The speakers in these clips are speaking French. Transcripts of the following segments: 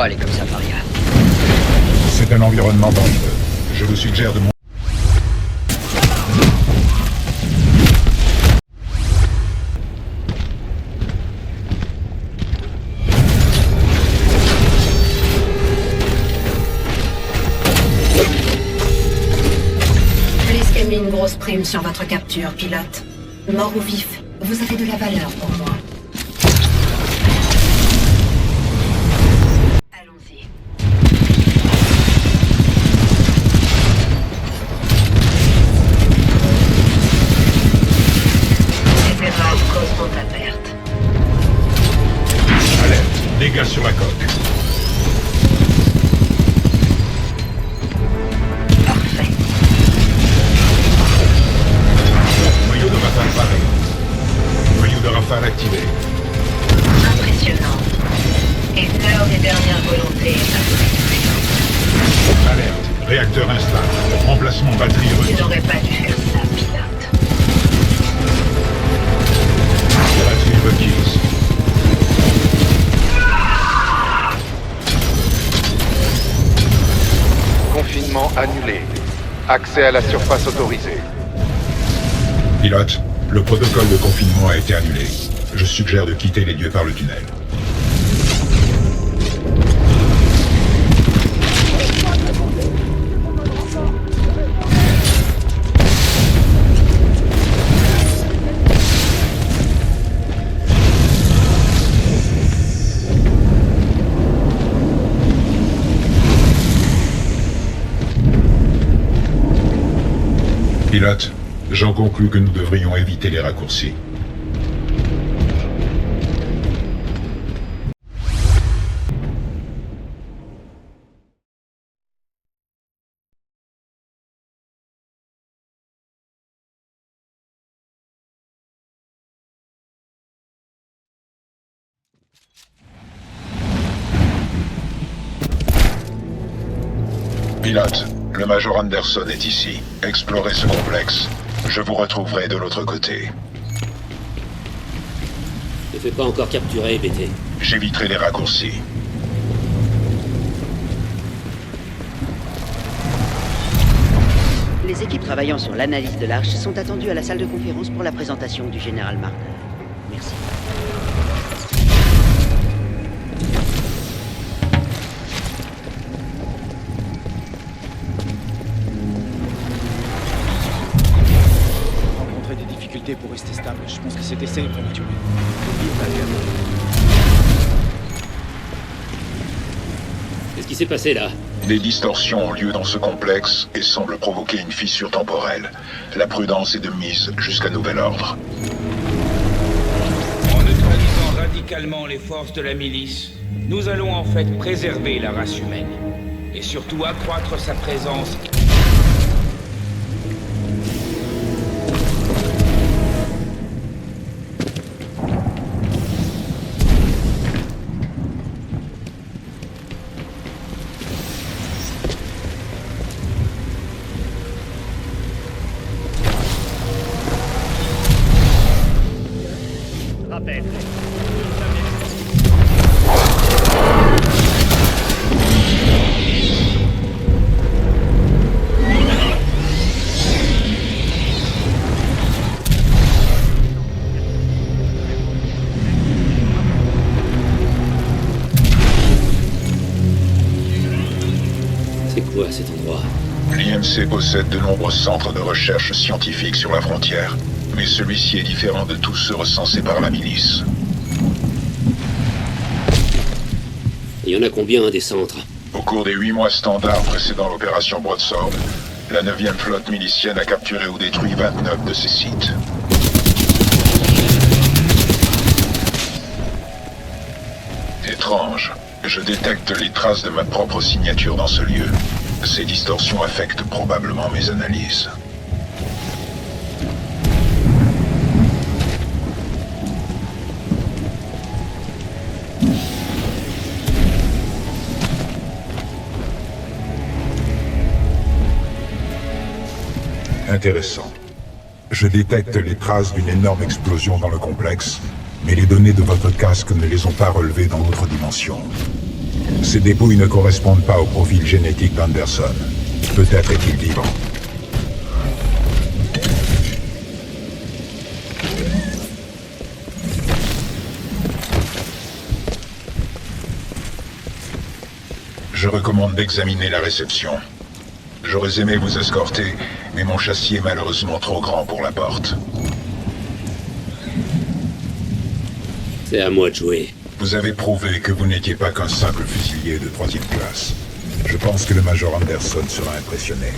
Allez, comme ça, Maria. C'est un environnement dangereux. Je vous suggère de monter. Police a mis une grosse prime sur votre capture, pilote. Mort ou vif, vous avez de la valeur pour moi. Allons-y. Ces erreurs causeront ta perte. Alerte, dégâts sur la coque. Parfait. Noyau de rafale paré. Noyau de rafale activé. Impressionnant. Et l'heure des dernières volontés est arrivée. Alerte, réacteur instable. Remplacement batterie Tu reçue. n'aurais pas dû faire ça, pilote. Batterie requise. Confinement annulé. Accès à la surface autorisée. Pilote, le protocole de confinement a été annulé. Je suggère de quitter les lieux par le tunnel. Pilote, j'en conclus que nous devrions éviter les raccourcis. Pilote, le Major Anderson est ici. Explorez ce complexe. Je vous retrouverai de l'autre côté. Ne fais pas encore capturer, BT. J'éviterai les raccourcis. Les équipes travaillant sur l'analyse de l'arche sont attendues à la salle de conférence pour la présentation du général Marder. Merci. Rencontrer des difficultés pour rester stable. Je pense que cet essai est prématuré. Qu'est-ce qui s'est passé là? Des distorsions ont lieu dans ce complexe et semblent provoquer une fissure temporelle. La prudence est de mise jusqu'à nouvel ordre. En neutralisant radicalement les forces de la milice, nous allons en fait préserver la race humaine. Et surtout accroître sa présence. Rappel. C'est quoi cet endroit? L'IMC possède de nombreux centres de recherche scientifique sur la frontière, mais celui-ci est différent de tous ceux recensés par la milice. Il y en a combien des centres? Au cours des 8 mois standards précédant l'opération Broadsword, la 9e flotte milicienne a capturé ou détruit 29 de ces sites. Étrange. Je détecte les traces de ma propre signature dans ce lieu. Ces distorsions affectent probablement mes analyses. Intéressant. Je détecte les traces d'une énorme explosion dans le complexe, mais les données de votre casque ne les ont pas relevées dans l'autre dimension. Ces dépouilles ne correspondent pas au profil génétique d'Anderson. Peut-être est-il vivant. Je recommande d'examiner la réception. J'aurais aimé vous escorter, mais mon châssis est malheureusement trop grand pour la porte. C'est à moi de jouer. Vous avez prouvé que vous n'étiez pas qu'un simple fusilier de 3e classe. Je pense que le Major Anderson sera impressionné.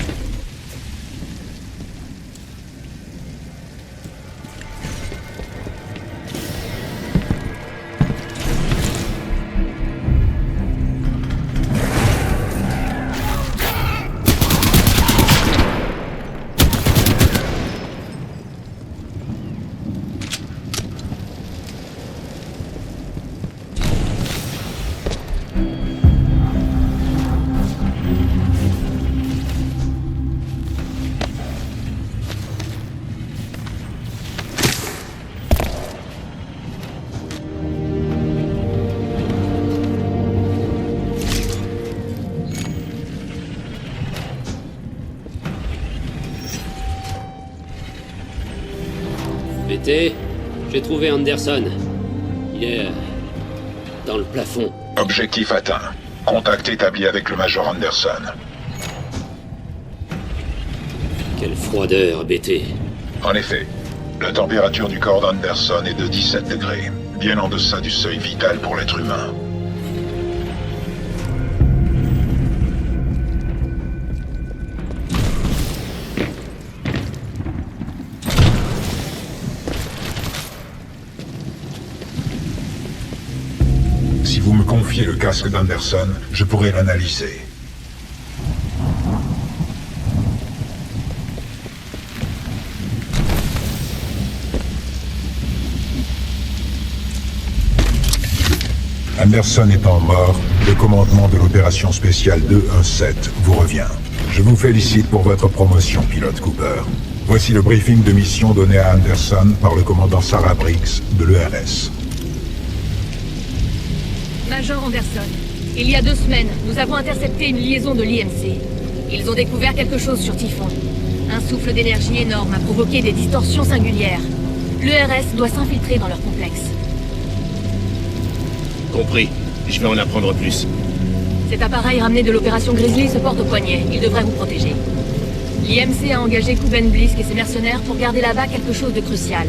BT, j'ai trouvé Anderson. Il est... dans le plafond. Objectif atteint. Contact établi avec le Major Anderson. Quelle froideur, BT. En effet, la température du corps d'Anderson est de 17 degrés, bien en deçà du seuil vital pour l'être humain. Si vous me confiez le casque d'Anderson, je pourrai l'analyser. Anderson étant mort, le commandement de l'opération spéciale 217 vous revient. Je vous félicite pour votre promotion, pilote Cooper. Voici le briefing de mission donné à Anderson par le commandant Sarah Briggs de l'ERS. Major Anderson, il y a 2 semaines, nous avons intercepté une liaison de l'IMC. Ils ont découvert quelque chose sur Typhon. Un souffle d'énergie énorme a provoqué des distorsions singulières. L'ERS doit s'infiltrer dans leur complexe. Compris. Je vais en apprendre plus. Cet appareil ramené de l'opération Grizzly se porte au poignet. Il devrait vous protéger. L'IMC a engagé Kuben Blisk et ses mercenaires pour garder là-bas quelque chose de crucial.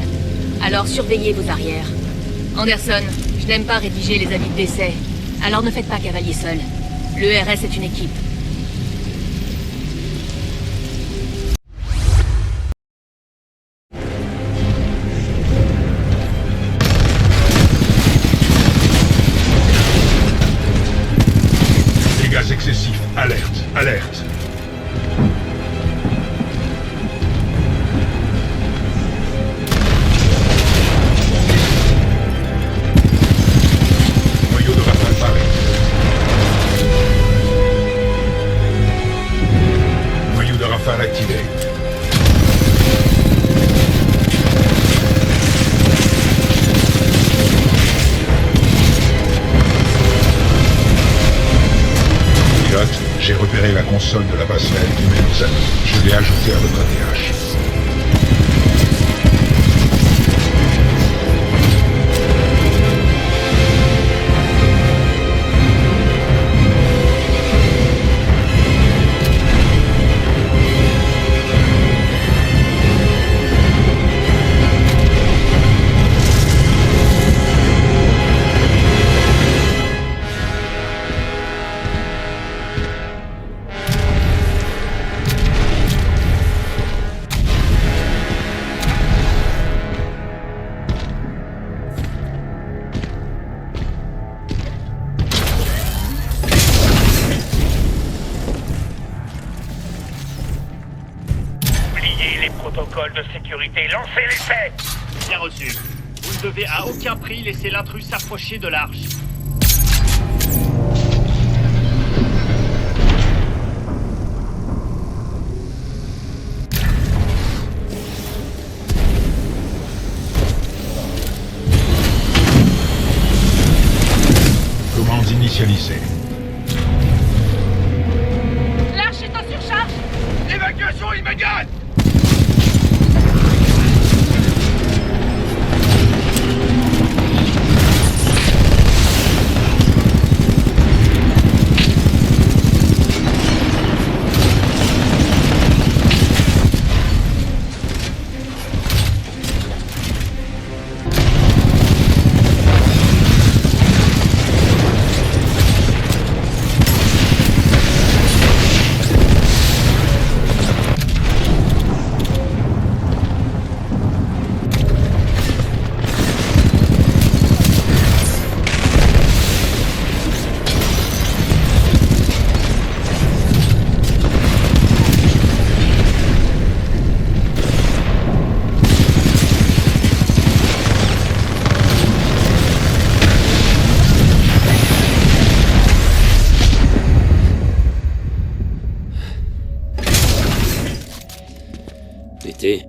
Alors surveillez vos arrières. Anderson, je n'aime pas rédiger les avis de décès. Alors ne faites pas cavalier seul. L'ERS est une équipe. Dégâts excessifs. Alerte. Alerte. Noyau de rafale paré. Noyau de rafale activé. Pilote, j'ai repéré la console de la passerelle qui met nos amis. Je l'ai ajoutée à votre ATH. Oubliez les protocoles de sécurité, lancez l'essai! Bien reçu. Vous ne devez à aucun prix laisser l'intrus s'approcher de l'arche. Commande initialisée. rester.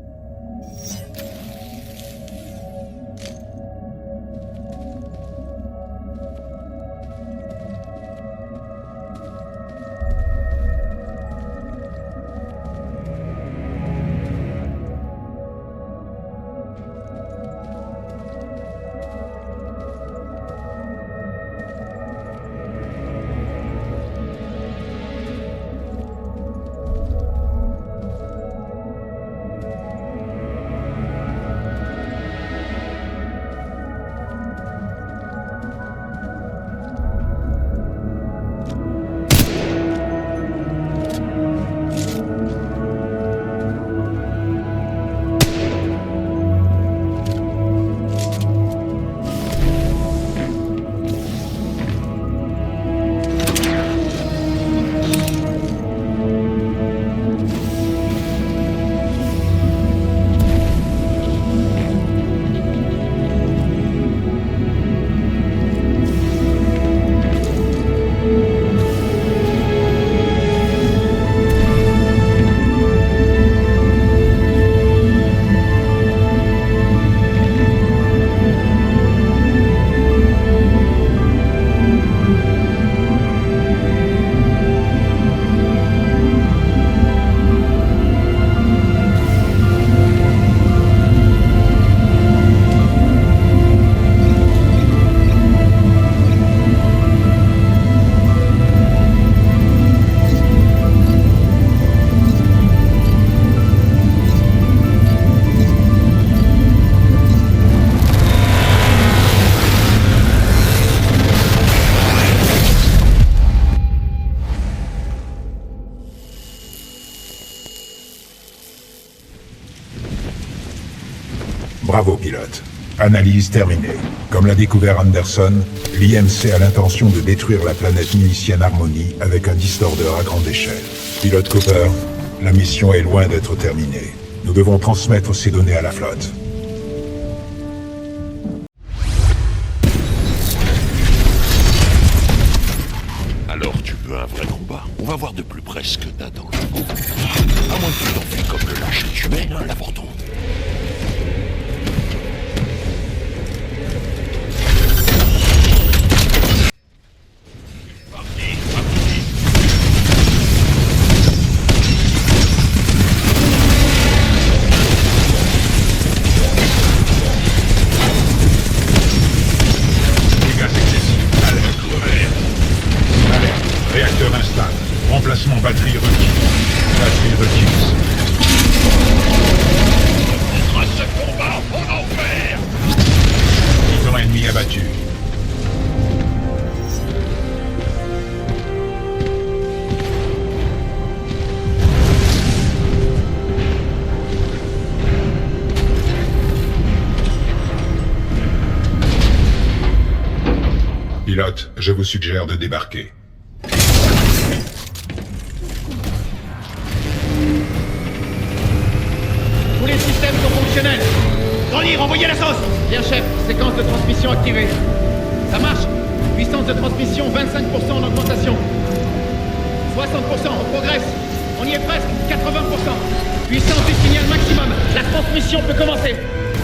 Bravo, pilote. Analyse terminée. Comme l'a découvert Anderson, l'IMC a l'intention de détruire la planète milicienne Harmonie avec un distorder à grande échelle. Pilote Cooper, la mission est loin d'être terminée. Nous devons transmettre ces données à la flotte. Alors tu veux un vrai combat? On va voir de plus près ce que t'as dans le coup. À moins que tu t'enfuis comme le lâche que tu mets, l'abordons. Réacteur instable. Remplacement batterie requise. Batterie requise. Contre ce combat, on en perd. Titan ennemi abattu. Pilote, je vous suggère de débarquer. Tous les systèmes sont fonctionnels. Grandir, envoyez la sauce. Bien chef, séquence de transmission activée. Ça marche. Puissance de transmission 25% en augmentation. 60%, on progresse. On y est presque, 80%. Puissance du signal maximum. La transmission peut commencer.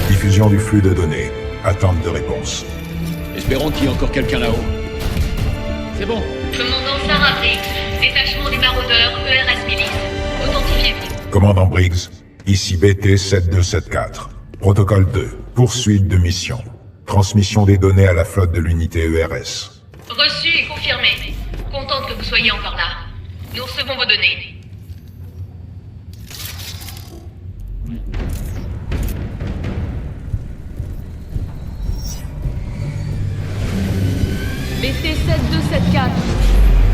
Diffusion du flux de données. Attente de réponse. Espérons qu'il y ait encore quelqu'un là-haut. C'est bon. Commandant Sarah Briggs, détachement des maraudeurs, ERS Milice. Authentifiez-vous. Commandant Briggs, ici BT-7274. Protocole 2. Poursuite de mission. Transmission des données à la flotte de l'unité ERS. Reçu et confirmé. Contente que vous soyez encore là. Nous recevons vos données. BT-7274.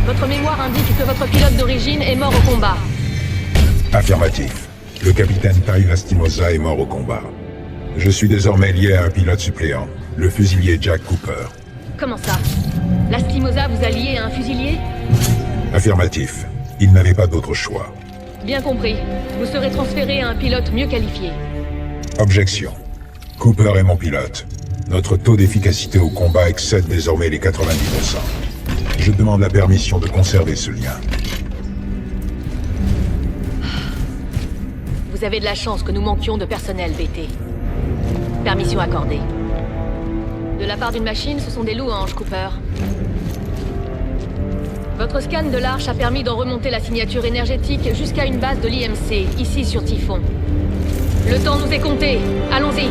Votre mémoire indique que votre pilote d'origine est mort au combat. Affirmatif. Le capitaine Tai Lastimosa est mort au combat. Je suis désormais lié à un pilote suppléant, le fusilier Jack Cooper. Comment ça? Lastimosa vous a lié à un fusilier? Affirmatif. Il n'avait pas d'autre choix. Bien compris. Vous serez transféré à un pilote mieux qualifié. Objection. Cooper est mon pilote. Notre taux d'efficacité au combat excède désormais les 90%. Je demande la permission de conserver ce lien. Vous avez de la chance que nous manquions de personnel, BT. Permission accordée. De la part d'une machine, ce sont des louanges, Cooper. Votre scan de l'Arche a permis d'en remonter la signature énergétique jusqu'à une base de l'IMC, ici sur Typhon. Le temps nous est compté. Allons-y.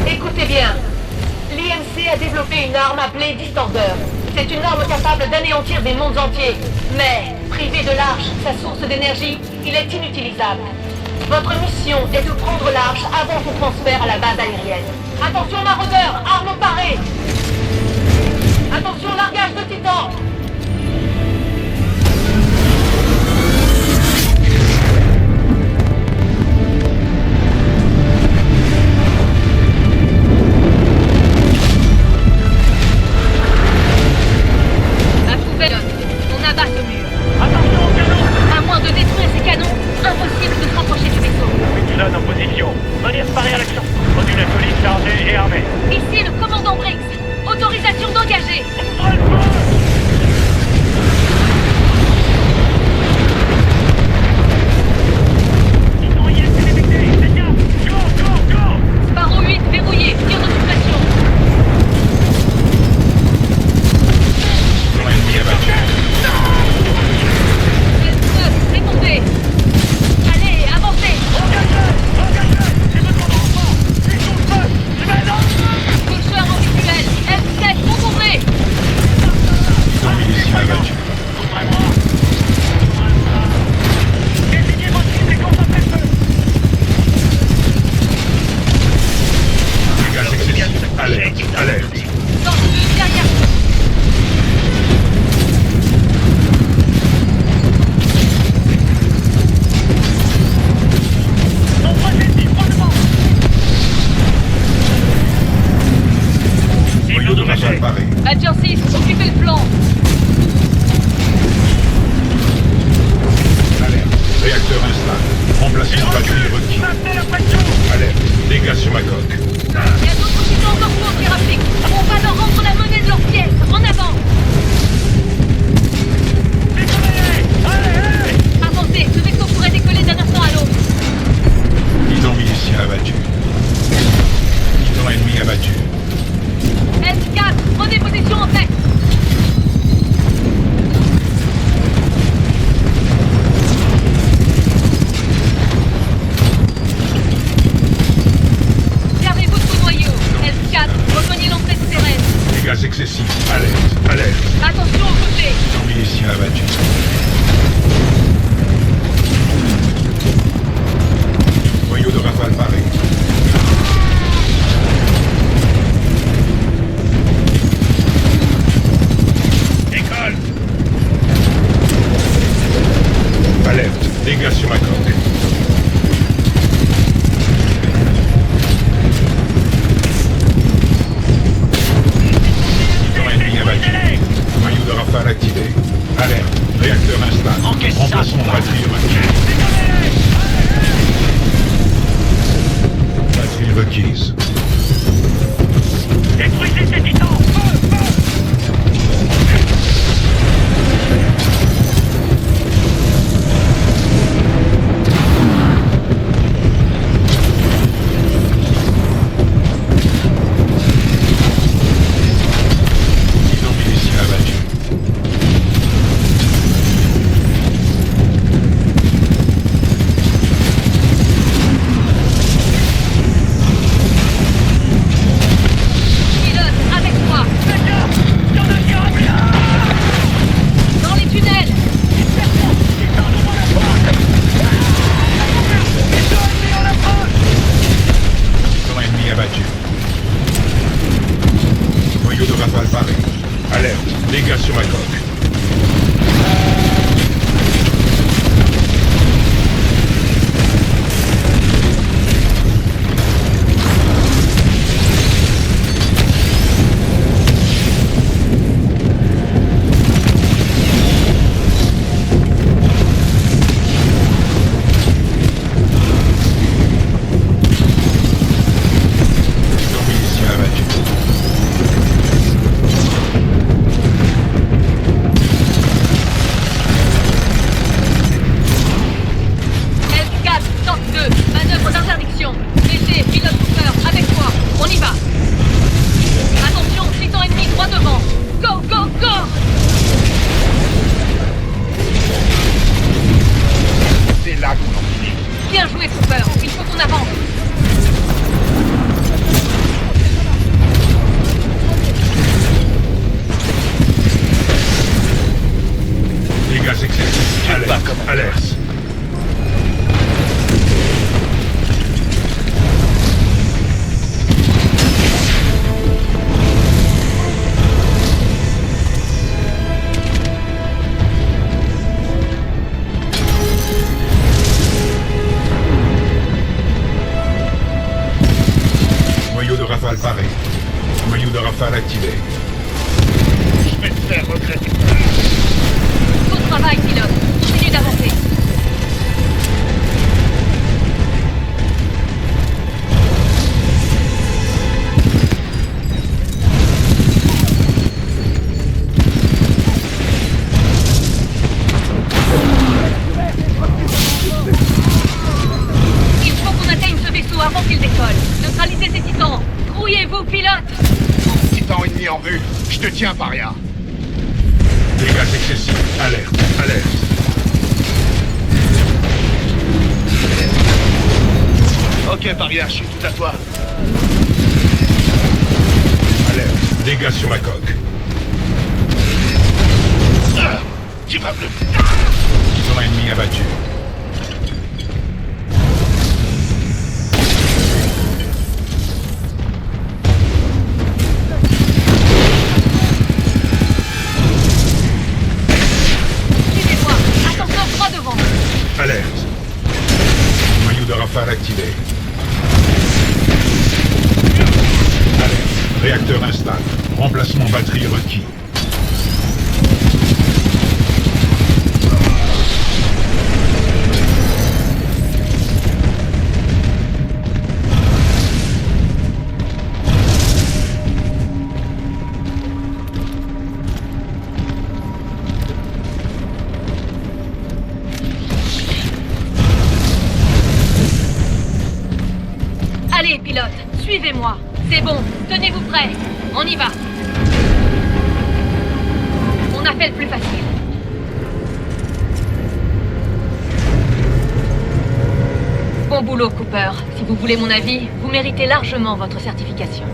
Écoutez bien. L'IMC a développé une arme appelée Distorder. C'est une arme capable d'anéantir des mondes entiers. Mais, privé de l'Arche, sa source d'énergie, il est inutilisable. Votre mission est de prendre l'Arche avant son transfert à la base aérienne. Attention maraudeurs, armes parées. Attention largage de Titan. On abat ce mur. Attention au canon! À moins de détruire ces canons, impossible de se rapprocher du vaisseau. Wilson en position. Venez parer à l'action. Module solide chargé et armé. Ici le commandant Briggs. Autorisation d'engager. Ouvrez le feu! Ils sont IMC détectés. Les gars, go! Sparrow 8 verrouillé. Tir de suppression. Répondez. Allez, avancez. Engagez! C'est votre enfant! Ils sont le feu! Je vais là! Coucheur en visuel. F7, vous ouvrez. Miliciens abattus. Ouvrez-moi! Désignez votre cible et concentrez le feu! Dégâts excessifs. Alerte. Alerte. Dangereux derrière vous. Noyau de rafale paré. Badger 6, occupez le flanc. Alerte. Réacteur instable. Remplacement batterie requis. Maintenez la pression! Alerte. Dégâts sur ma coque. Il y a d'autres qui sont encore forts, Théraptique. On va leur rendre la monnaie de leurs pièces. En avant. Décollez! Allez! Avancez, ce vaisseau pourrait décoller d'un instant à l'autre. Bidon milicien abattu. Bidon ennemi abattu. S4, prenez position en tête. Gardez-vous de vos noyaux. S4, rejoignez l'entrée souterraine. Dégâts excessifs. Alerte. Alerte. Attention au côté. Bidon milicien abattu. Noyau de rafale paré. Décolle! Alerte. Dégâts sur ma coque. Bidon ennemi abattu. Noyau de rafale activé. Alerte. Réacteur instable. Remplacement batterie requis. Batterie requise. Détruisez ces titans! Bidon milicien abattu. Pilote, avec moi. Dans les tunnels. Bidon ennemi abattu. Noyau de rafale paré. Alerte. Dégâts sur ma coque. activé. Je vais te faire regretter. Bon travail, pilote. Continuez d'avancer. Il faut qu'on atteigne ce vaisseau avant qu'il décolle. Neutralisez ces titans. Grouillez-vous, pilote. Titan ennemi en vue. Je te tiens, paria. Dégâts excessifs. Alerte, alerte. Ok, paria, je suis tout à toi. Alerte. Dégâts sur la coque. Tu vas me... Titan ennemi abattu. Suivez-moi. Ascenseur droit devant. Alerte. Noyau de rafale activé. Alerte. Réacteur instable. Remplacement batterie requis. Allez, pilote, suivez-moi. C'est bon, tenez-vous prêts. On y va. On a fait le plus facile. Bon boulot, Cooper. Si vous voulez mon avis, vous méritez largement votre certification.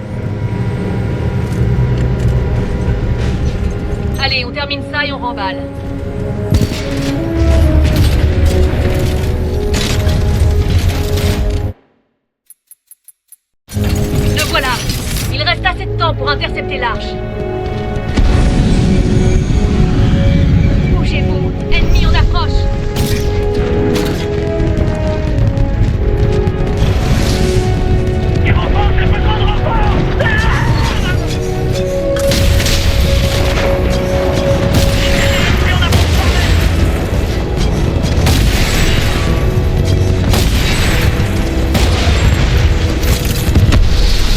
Allez, on termine ça et on remballe. Le voilà. Il reste assez de temps pour intercepter l'arche. Bougez-vous. Ennemi en approche. Il renforce le besoin de renfort.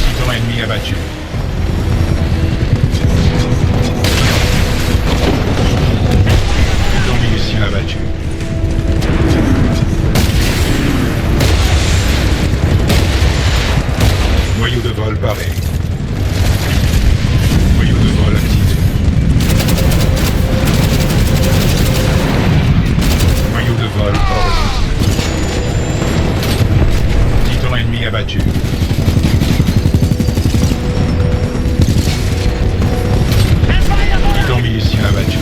Titan ennemi abattu. Titan milicien abattu. Noyau de vol barré. Noyau de vol activé. Noyau de vol hors usine. Titan ennemi abattu. Titan milicien abattu.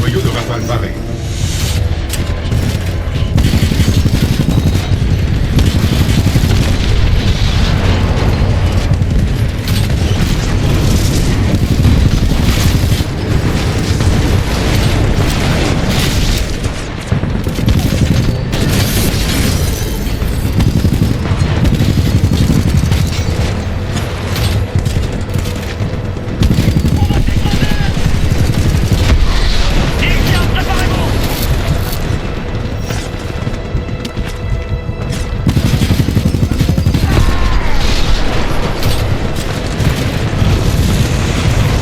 Noyau de rafale barré.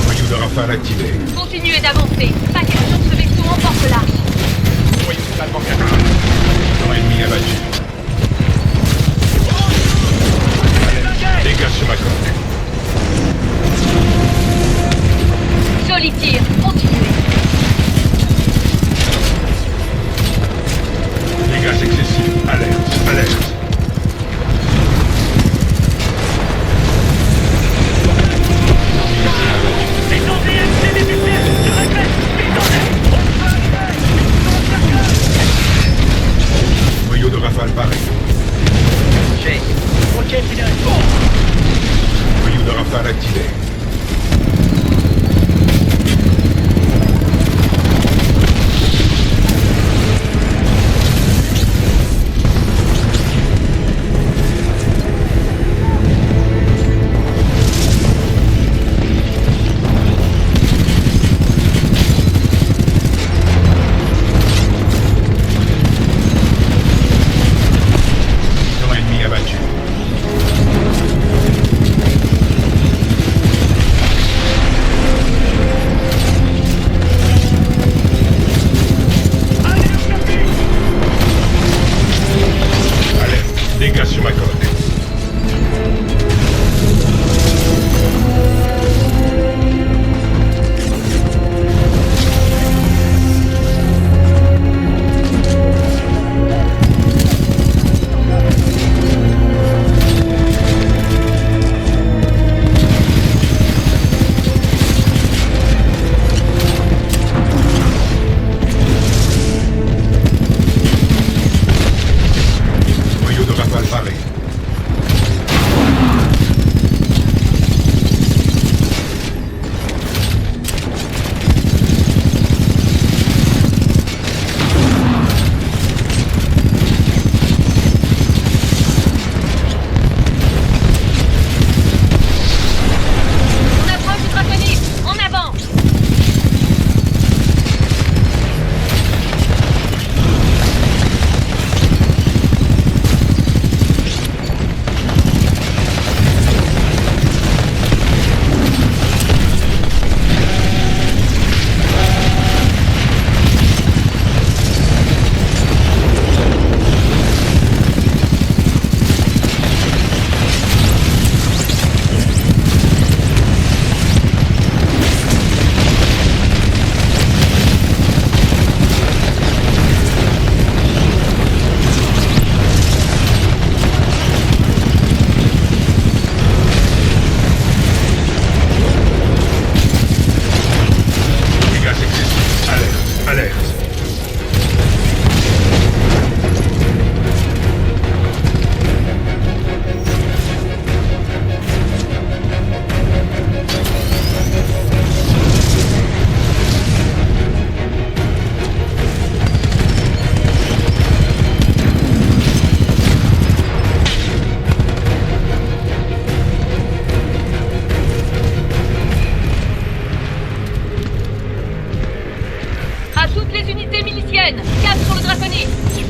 Noyau de rafale activé. Continuez d'avancer. Pas question que ce vaisseau emporte l'arche. Noyau totalement bien. Titan ennemi abattu. Dégâts sur la coque. Joli tir. Continuez. Dégâts excessifs. Alerte, alerte. Milicien abattu. Les cendriers, c'est difficile. Je répète, Noyau de rafale barré. J'ai. ok, pilote. Noyau de rafale activé.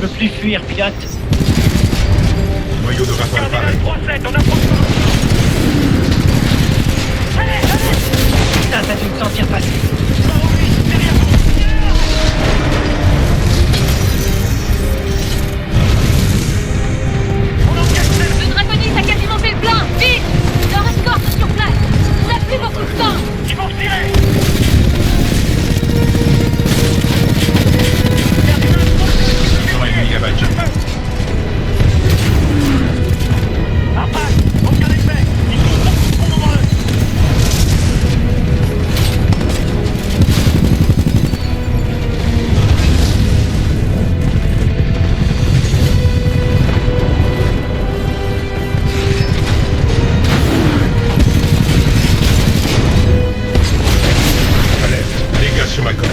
Je peux plus fuir, pilote. Noyau de rafale pareil. Cardinal 3-7, on approche. Putain, t'as dû me sentir passer. Le draconiste a quasiment fait le plein. Vite! Leur escorte sur place. On n'a plus beaucoup de temps. Ils vont tirer. Mission ennemi abattu. Arpas, aucun effet. Ils sont beaucoup trop nombreux. Alerte, dégâts sur ma coque.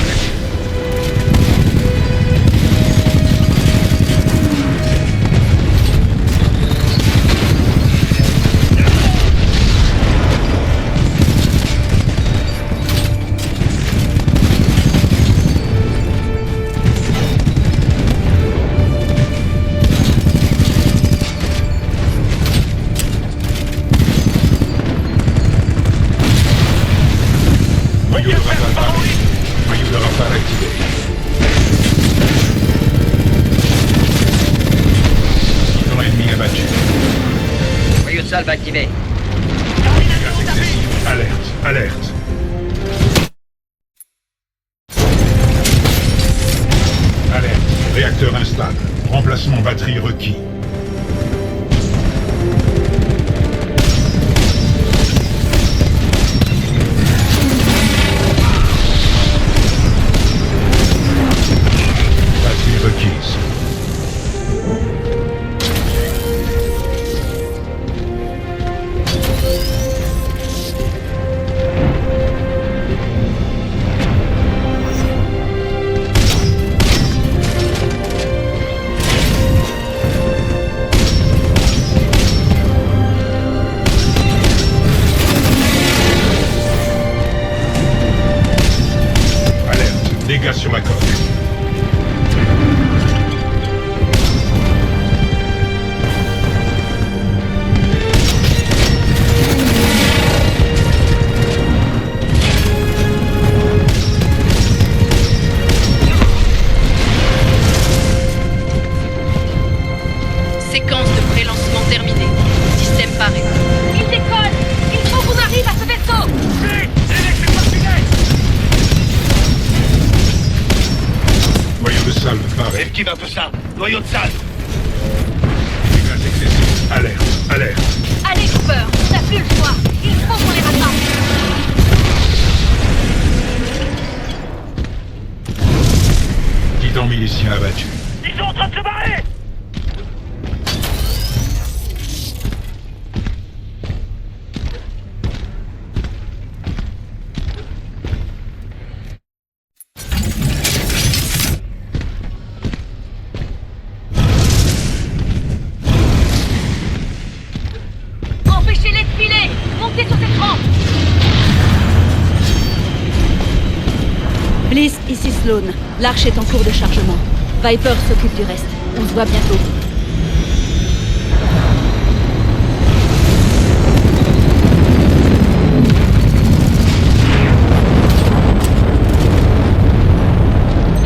Noyau de rafale pareil. Noyau de rafale activé. Mission ennemi abattu. Noyau de salve activé. Gaz excessif. Alerte, alerte. Alerte, réacteur instable. Remplacement batterie requis. Batterie requise. Alerte, dégâts sur ma coque. Séquence de pré-lancement terminée. Système paré. Il décolle! Il faut qu'on arrive à ce vaisseau! Vite, électrique parfumée. Noyau de salve pareil. Esquive un peu ça. Noyau de salve. Gaz excessif. Alerte, alerte. Allez, Cooper, on n'a plus le choix. Il faut qu'on les rattrape. Titan milicien abattu. Ils sont en train de se barrer. Empêchez-les de filer! Montez sur cette rampe! Bliss, ici Sloan. L'arche est en cours de chargement. Viper s'occupe du reste. On se voit bientôt.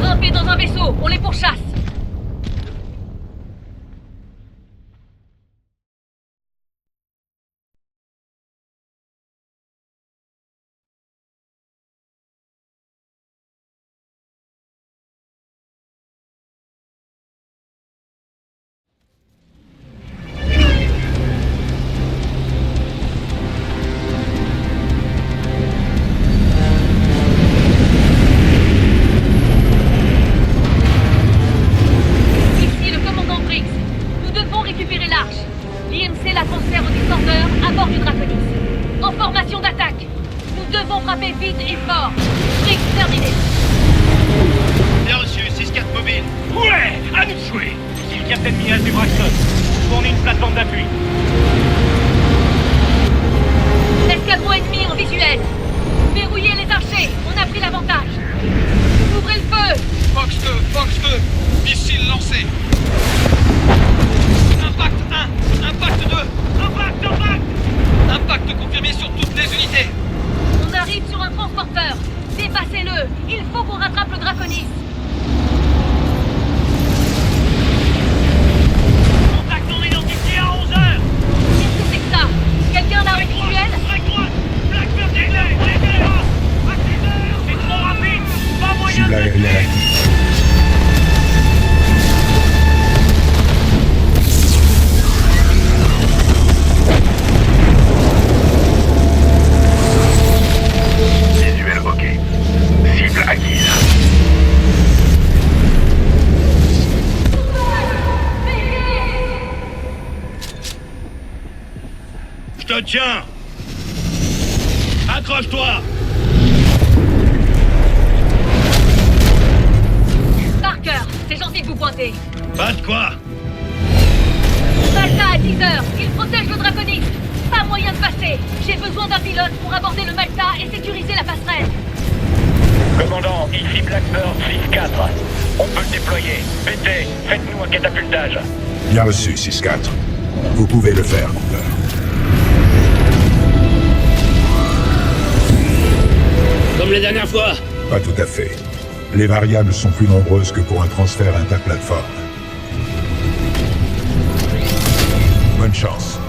Grimpez dans un vaisseau, on les pourchasse! L'IMC la transfère au descendeur à bord du Draconis. En formation d'attaque. Nous devons frapper vite et fort. Briggs terminé. Bien reçu, 6-4 mobile. Ouais, à nous de jouer. Ici le capitaine Mial du Braxton. Fournit une plateforme d'appui. Escadron ennemi en visuel. Verrouillez les archers, on a pris l'avantage. Ouvrez le feu. Fox 2, missile lancé. Il faut qu'on rattrape le Draconis. Contact non identifié à 11h. Qu'est-ce que c'est que ça? Quelqu'un l'a visuel? Strike droite. Blackbird déclare. On est là. À 6h. C'est trop rapide. Pas moyen Cible de... aérienne active. Visuel ok. Cible acquise. Je te tiens. Accroche-toi. Parker, c'est gentil de vous pointer. Pas de quoi. Malta à 10h. Il protège le Draconis. Pas moyen de passer. J'ai besoin d'un pilote pour aborder le Malta et sécuriser la passerelle. Commandant, ici Blackbird 6-4. On peut le déployer. BT, faites-nous un catapultage. Bien reçu, 6-4. Vous pouvez le faire, Cooper. Comme la dernière fois. Pas tout à fait. Les variables sont plus nombreuses que pour un transfert interplateforme. Bonne chance.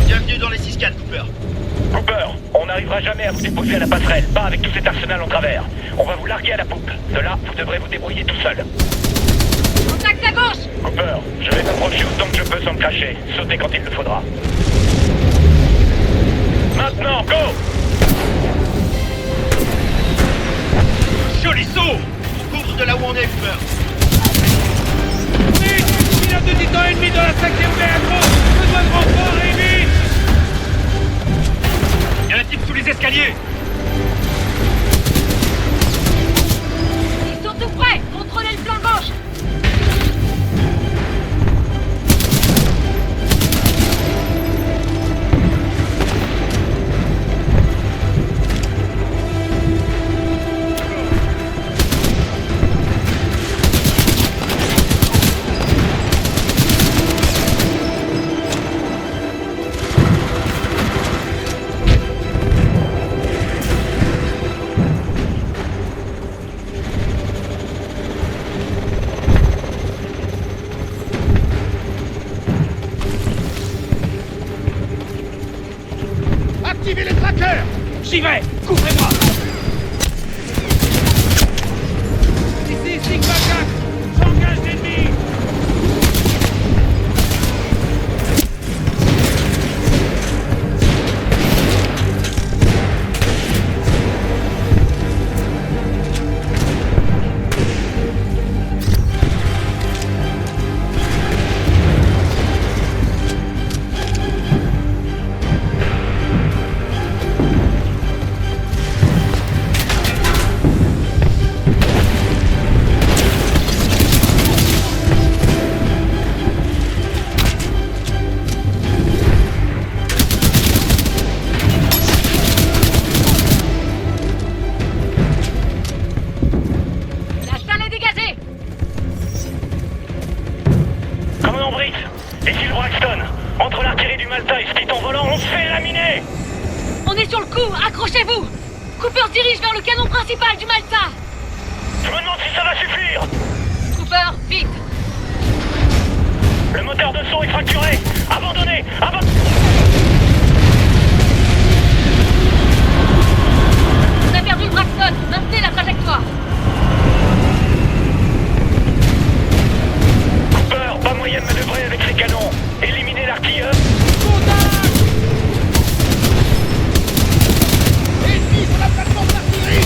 Bienvenue dans les 6-4, Cooper. Cooper, on n'arrivera jamais à vous déposer à la passerelle, pas avec tout cet arsenal en travers. On va vous larguer à la poupe. De là, vous devrez vous débrouiller tout seul. Contact à gauche. Cooper, je vais m'approcher autant que je peux sans me cracher. Sautez quand il le faudra. Maintenant, go! Joli saut! On couvre de là où on est, Cooper. Vite! Pilote de Titan ennemi dans la 5ème métro! Besoin de renfort et vite! Il y a un type sous les escaliers! Ils sont tout prêts. Contrôlez le flanc gauche. Activez les trackers! J'y vais! Couvrez-moi! Ici, Sigma 4! J'engage l'ennemi! La salle est dégagée. Commandant Britt, ici le Braxton. Entre l'artillerie du Malta et ce titan volant, on se fait laminer! On est sur le coup. Accrochez-vous. Cooper se dirige vers le canon principal du Malta. Je me demande si ça va suffire! Cooper, vite. Le moteur de son est fracturé! Abandonnez! On a perdu le Braxton. Maintenez la trajectoire. Cooper, pas moyen de manœuvrer avec ces canons! Éliminez l'artilleur! Ennemi sur la plateforme d'artillerie!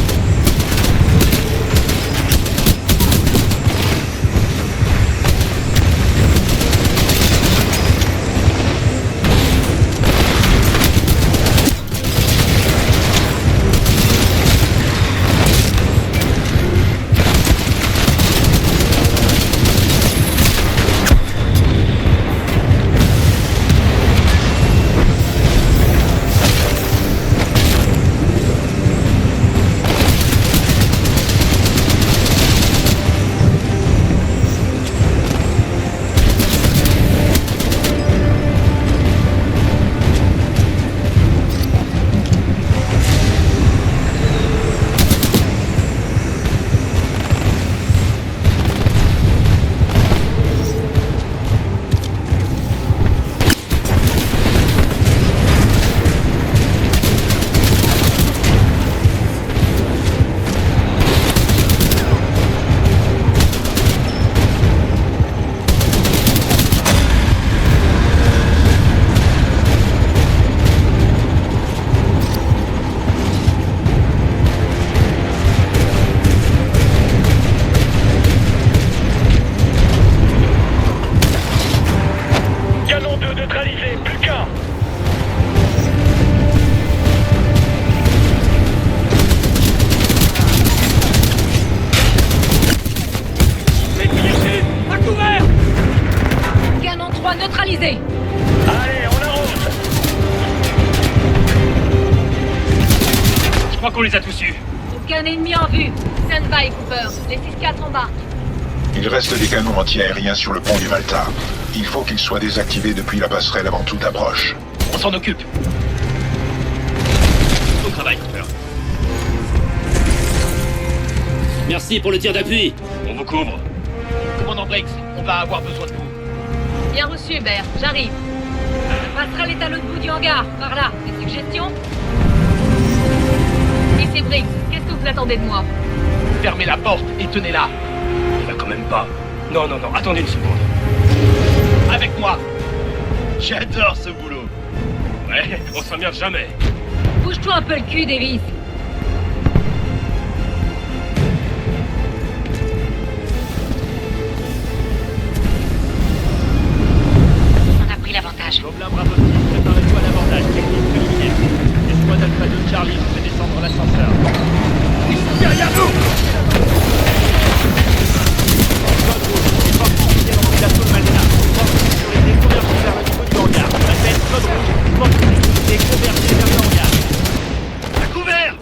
ennemi en vue. Stand-by, Cooper. Les 6-4 embarquent. Il reste des canons anti-aériens sur le pont du Malta. Il faut qu'ils soient désactivés depuis la passerelle avant toute approche. On s'en occupe. Bon travail, Cooper. Merci pour le tir d'appui. On vous couvre. Commandant Briggs, on va avoir besoin de vous. Bien reçu, Hubert. J'arrive. La passerelle est à l'autre bout du hangar. Par là. Des suggestions? Ici Briggs. Qu'est-ce que vous attendez de moi? Fermez la porte et tenez-la. Il va quand même pas. Non, attendez une seconde. Avec moi. J'adore ce boulot. Ouais, on s'emmerde jamais. Bouge-toi un peu le cul, Davis. On a pris l'avantage. Gobelin Bravo 6, préparez-vous à l'abordage technique préliminaire. Escouade Alpha 2 Charlie vous fait descendre l'ascenseur. Ils sont derrière nous. L'assaut de Malena. Force de sécurité convergée vers le niveau du hangar. La tête, code rouge. Force de sécurité convergée vers le hangar. À couvert.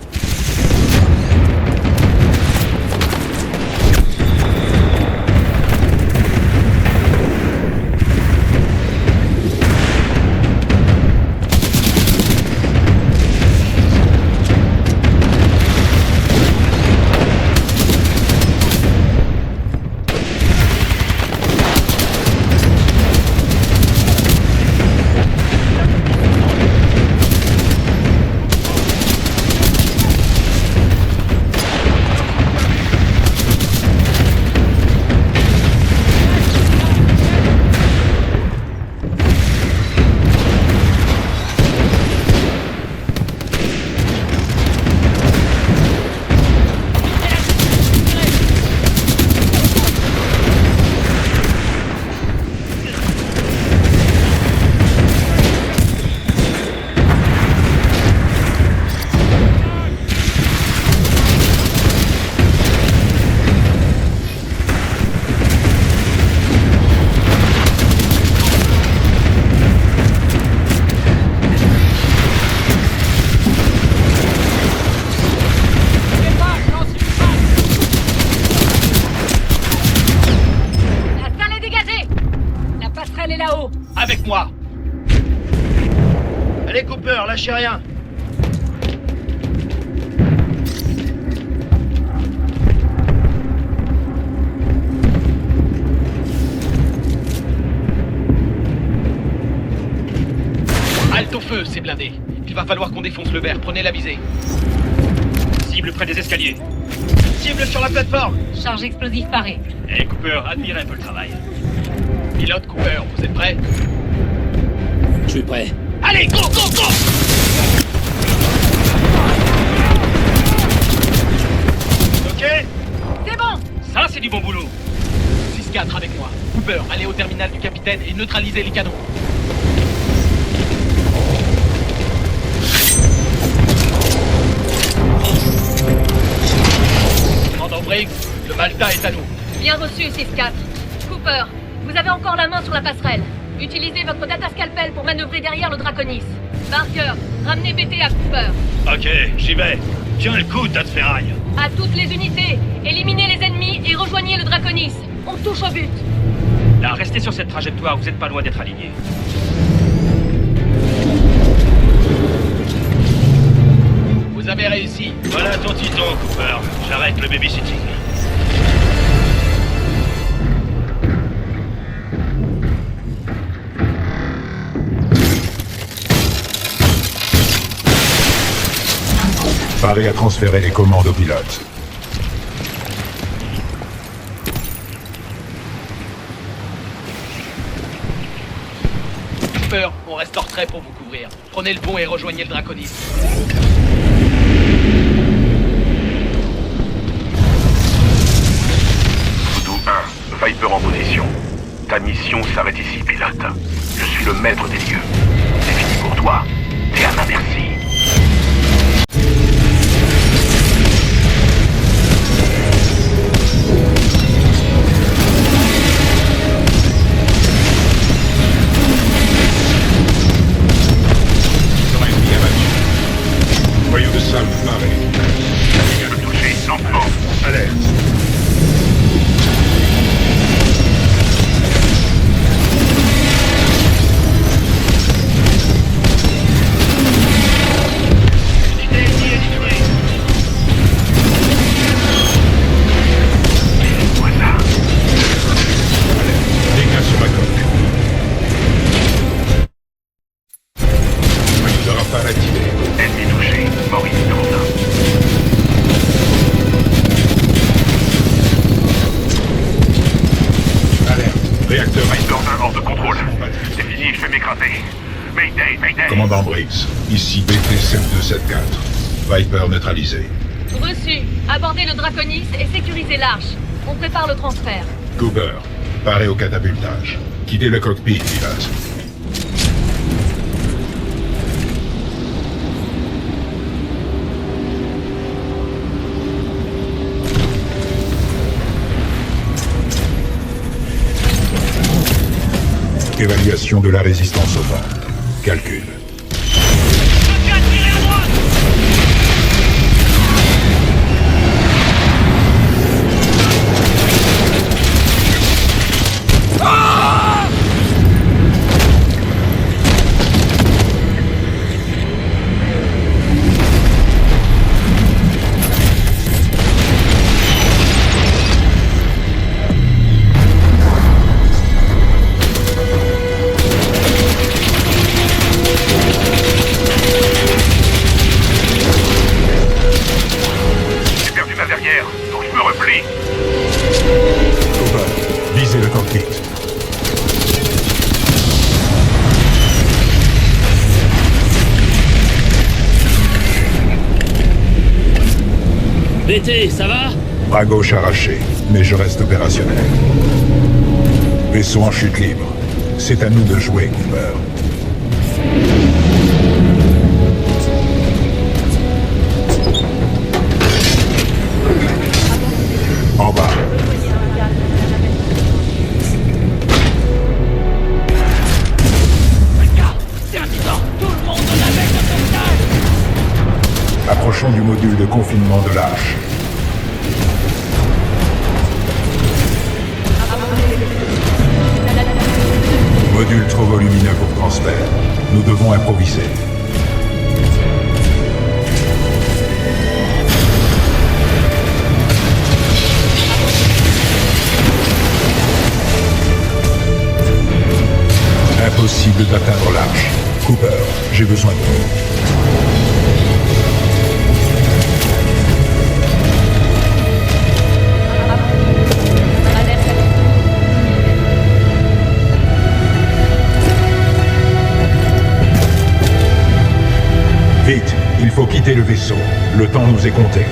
Avec moi. Allez Cooper, lâchez rien. Halte au feu, c'est blindé. Il va falloir qu'on défonce le verre. Prenez la visée. Cible près des escaliers. Cible sur la plateforme. Charge explosif parée. Eh Cooper, admirez un peu le travail. Pilote Cooper, vous êtes prêts? Je suis prêt. Allez, go, go, go! Ok? C'est bon! Ça, c'est du bon boulot. 6-4 avec moi. Cooper, allez au terminal du capitaine et neutralisez les canons. Commandant Briggs, le Malta est à nous. Bien reçu, 6-4. Cooper, vous avez encore la main sur la passerelle. Utilisez votre data scalpel pour manœuvrer derrière le Draconis. Barker, ramenez BT à Cooper. Ok, j'y vais. Tiens le coup, tas de ferraille. À toutes les unités, éliminez les ennemis et rejoignez le Draconis. On touche au but. Là, restez sur cette trajectoire, vous êtes pas loin d'être alignés. Vous avez réussi. Voilà ton titan, Cooper. J'arrête le babysitting. Paré à transférer les commandes au pilote. Cooper, on reste en retrait pour vous couvrir. Prenez le pont et rejoignez le Draconis. Voodoo 1, Viper en position. Ta mission s'arrête ici, pilote. Je suis le maître des lieux. C'est fini pour toi. T'es à ma merci. Voyou de Sam, paré. Je viens de toucher. Réacteur Viper 1 hors de contrôle. C'est fini, je vais m'écraser. Mayday, Mayday. Commandant Briggs, ici BT-7274. Viper neutralisé. Reçu. Abordez le Draconis et sécurisez l'arche. On prépare le transfert. Cooper, parez au catapultage. Quittez le cockpit, pilote. Évaluation de la résistance au vent. Calcul. BT, ça va? Bras gauche arraché, mais je reste opérationnel. Vaisseau en chute libre. C'est à nous de jouer, Cooper. En bas. Approchons du module de confinement de l'arche. Module trop volumineux pour transfert. Nous devons improviser. Impossible d'atteindre l'arche. Cooper, j'ai besoin de vous. Vite, il faut quitter le vaisseau. Le temps nous est compté.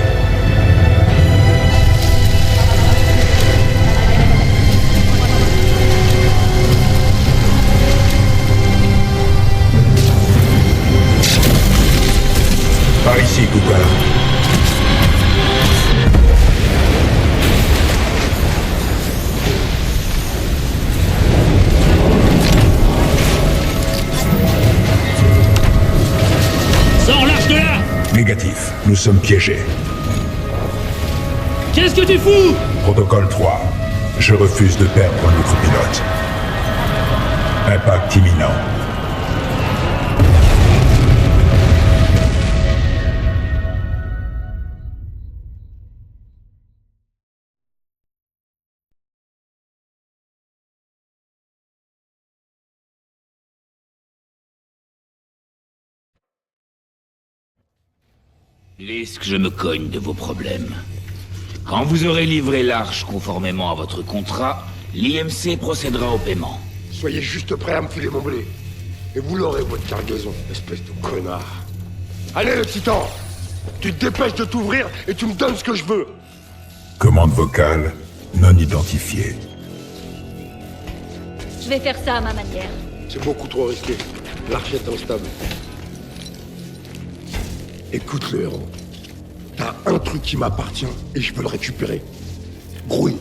Par ici, Cooper. Sors l'arche de là! Négatif, nous sommes piégés. Qu'est-ce que tu fous? Protocole 3. Je refuse de perdre notre pilote. Impact imminent. Lisk, je me cogne de vos problèmes. Quand vous aurez livré l'arche conformément à votre contrat, l'IMC procédera au paiement. Soyez juste prêts à me filer mon blé. Et vous l'aurez, votre cargaison, espèce de connard. Allez, le titan! Tu te dépêches de t'ouvrir et tu me donnes ce que je veux! Commande vocale non identifiée. Je vais faire ça à ma manière. C'est beaucoup trop risqué. L'arche est instable. Écoute le héros. T'as un truc qui m'appartient et je peux le récupérer. Grouille.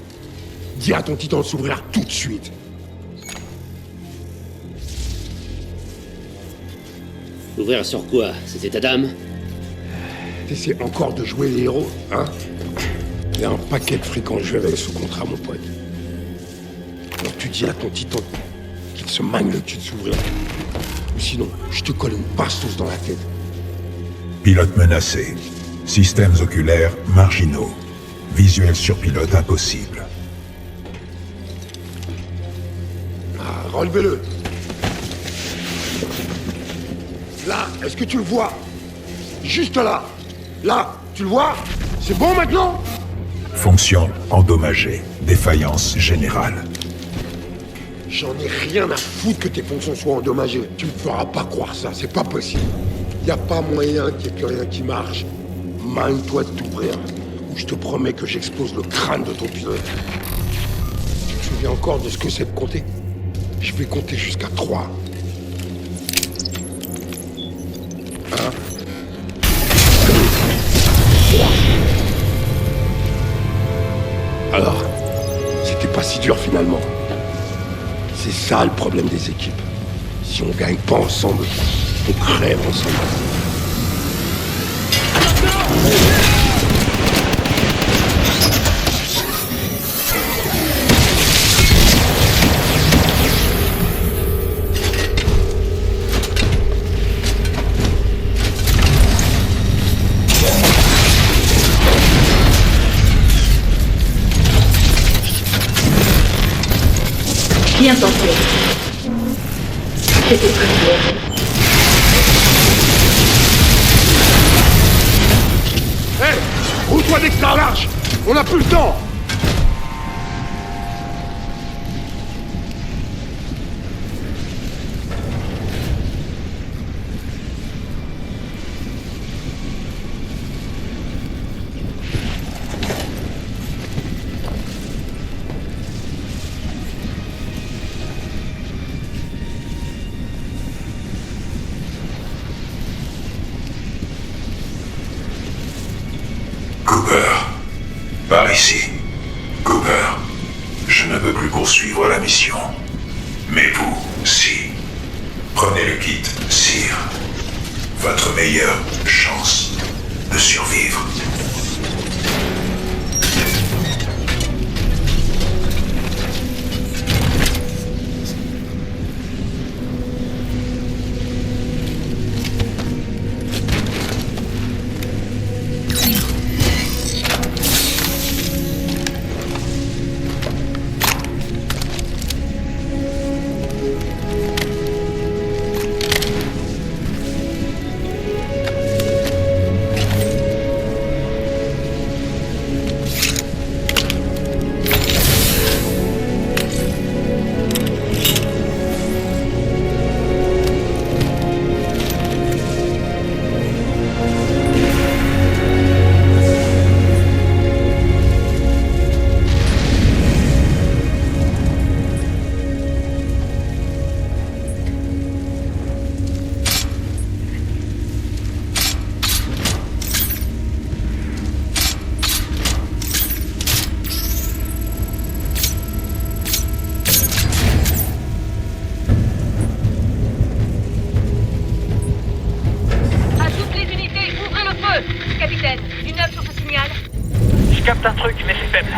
Dis à ton titan de s'ouvrir tout de suite. Ouvrir sur quoi? C'était ta dame? T'essaies encore de jouer les héros, hein? Il y a un paquet de fréquents je vais sous contrat, mon pote. Alors tu dis à ton titan qu'il se magne le cul de s'ouvrir. Ou sinon, je te colle une bastos dans la tête. Pilote menacé. Systèmes oculaires marginaux. Visuel sur pilote impossible. Ah, relevez-le. Là, est-ce que tu le vois? Juste là. Là, tu le vois? C'est bon maintenant? Fonction endommagée. Défaillance générale. J'en ai rien à foutre que tes fonctions soient endommagées. Tu me feras pas croire ça, c'est pas possible. Y a pas moyen qu'il y ait plus rien qui marche. Mine-toi de t'ouvrir, ou je te promets que j'explose le crâne de ton pilote. Tu te souviens encore de ce que c'est de compter? Je vais compter jusqu'à 3. 1, 2, 3. Alors, c'était pas si dur finalement. C'est ça le problème des équipes. Si on gagne pas ensemble, on crève ensemble. Bien tenté. C'était prévu. Hé, roule-toi d'extra large. On n'a plus le temps. Par ici. Cooper, je ne peux plus poursuivre la mission. Mais vous, si. Prenez le kit, sire. Votre meilleure chance de survivre. capte un truc, mais c'est faible.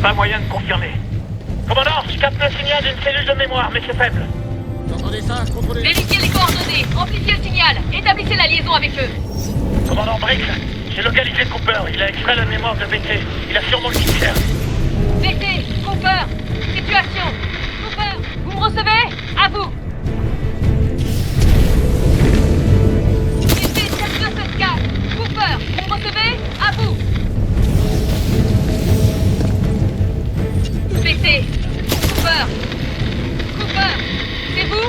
Pas moyen de confirmer. Commandant, je capte le signal d'une cellule de mémoire, mais c'est faible. Vous entendez ça? Contrôlez. Vérifiez les coordonnées, amplifiez le signal, établissez la liaison avec eux. Commandant Briggs, j'ai localisé Cooper. Il a extrait la mémoire de BT. Il a sûrement le cimetière. BT, Cooper, situation. Cooper, vous me recevez? À vous. BT 7274. Cooper, vous me recevez? À vous. BT, Cooper. Cooper, c'est vous?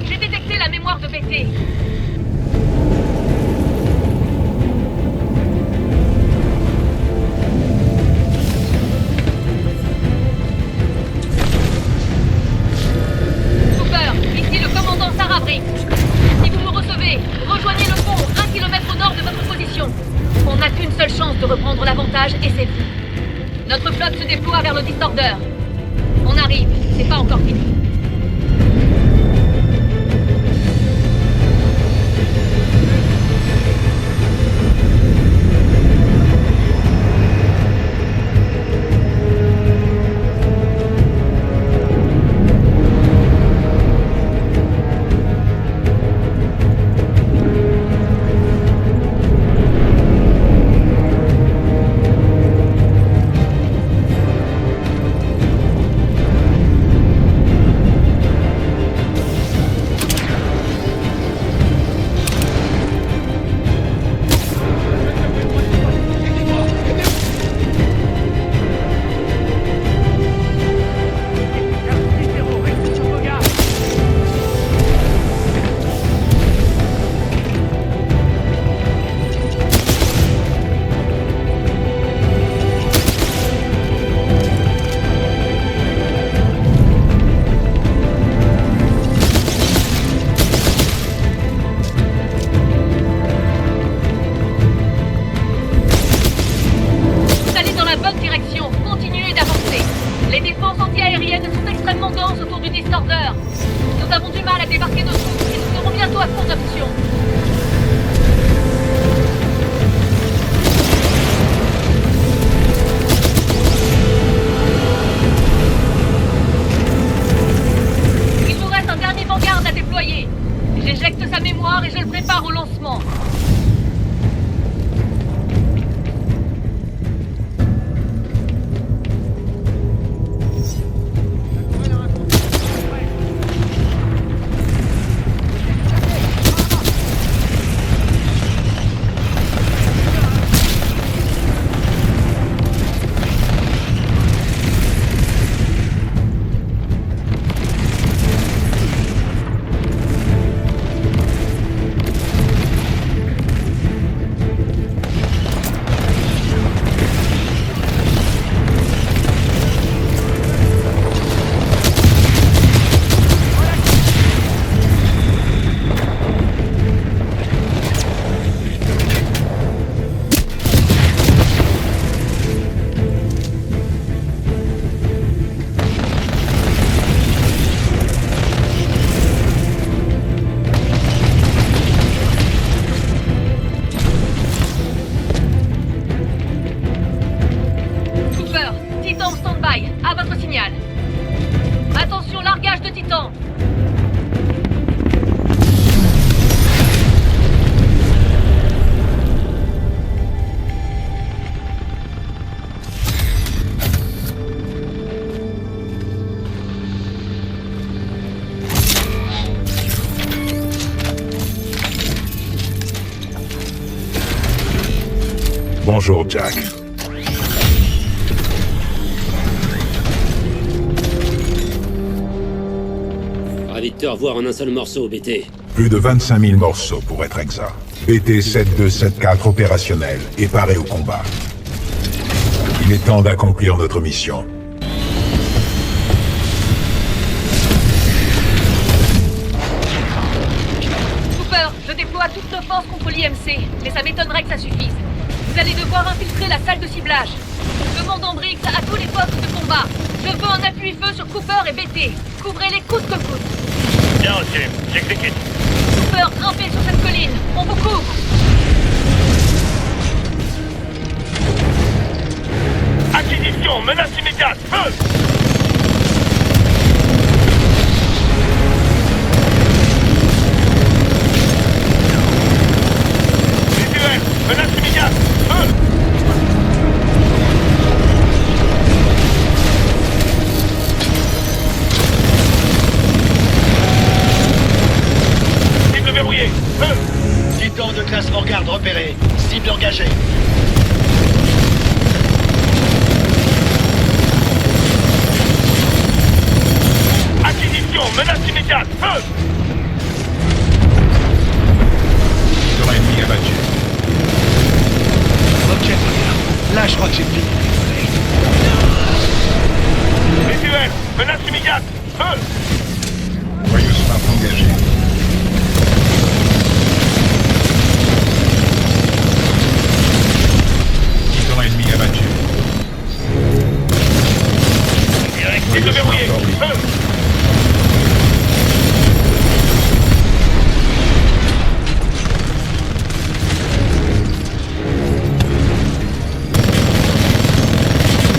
J'ai détecté la mémoire de BT. Ici le commandant Sarah Briggs. Si vous me recevez, rejoignez le pont 1 km au nord de votre position. On n'a qu'une seule chance de reprendre l'avantage et c'est vous. Notre flotte se déploie vers le Distorder. On arrive, c'est pas encore fini. défenses anti-aériennes sont extrêmement denses autour du Distorder. Nous avons du mal à débarquer nos troupes et nous serons bientôt à court d'options. Il nous reste un dernier vanguard à déployer. J'éjecte sa mémoire et je le prépare au lancement. Bonjour, Jack. Ravi de te revoir en un seul morceau, BT. Plus de 25 000 morceaux, pour être exact. BT 7274 opérationnel et paré au combat. Il est temps d'accomplir notre mission. Cooper, je déploie toutes nos forces contre l'IMC, mais ça m'étonnerait que ça suffise. Vous allez devoir infiltrer la salle de ciblage. Commandant Briggs à tous les postes de combat. Je veux un appui-feu sur Cooper et BT. Couvrez-les coûte que coûte. Bien reçu, j'exécute. Cooper, grimpez sur cette colline. On vous couvre. Acquisition, menace immédiate, feu! Visuel, menace immédiate, feu! Cible verrouillée, feu! Titan de classe Vanguard repéré. Cible engagée. Acquisition, menace immédiate, feu! Sur ennemi abattu. Ok, regarde. Là, je crois que j'ai fini. Visuel, menace immédiate, feu! Voyou Smart engagé. Titan ennemi abattu. Cible verrouillée, feu!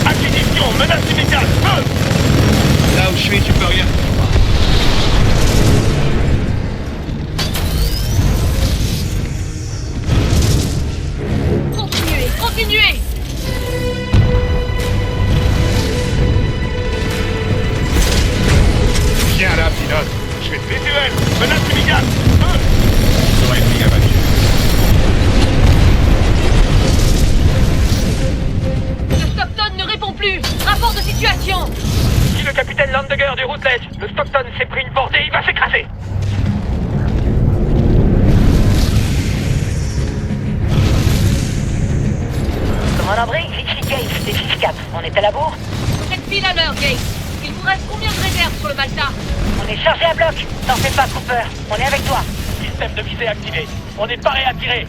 Acquisition, menace immédiate, feu! Là où je suis, tu peux rien. Continuez, continuez. Viens là, pilote. Je vais te visuel, menace immédiate, feu! Sur ennemi abattu. Le Stockton ne répond plus. Rapport de situation. Ici le capitaine Landegger du Routledge. Le Stockton s'est pris une bordée, il va s'écraser. Commandant Briggs, ici Gates, c'est 6-4. On est à la bourre? Vous êtes pile à l'heure, Gates. Il vous reste combien de réserves sur le Malta? On est chargé à bloc. T'en fais pas, Cooper. On est avec toi. Système de visée activé. On est paré à tirer.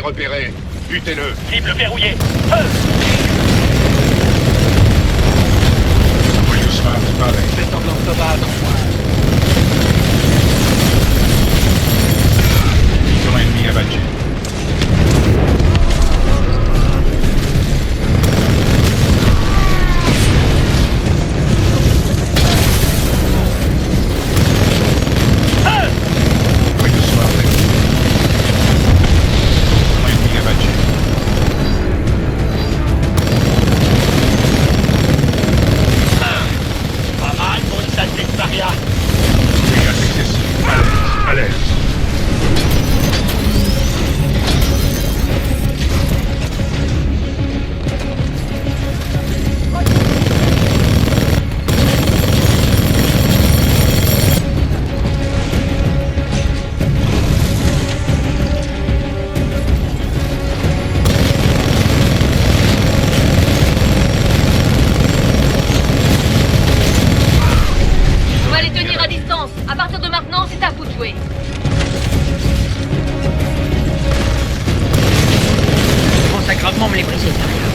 repéré. Butez-le. Cible verrouillée. Voyons Smart, pareil. C'est semblant sauvage. Mission ennemi abattu. Voyons Smart activé. Mission ennemi abattu. Pas mal pour une saleté de paria. Dégâts excessifs. Alerte, alerte. Je dois les tenir à distance. À partir de maintenant, c'est à vous de jouer. Je pense à gravement me les briser, Saria.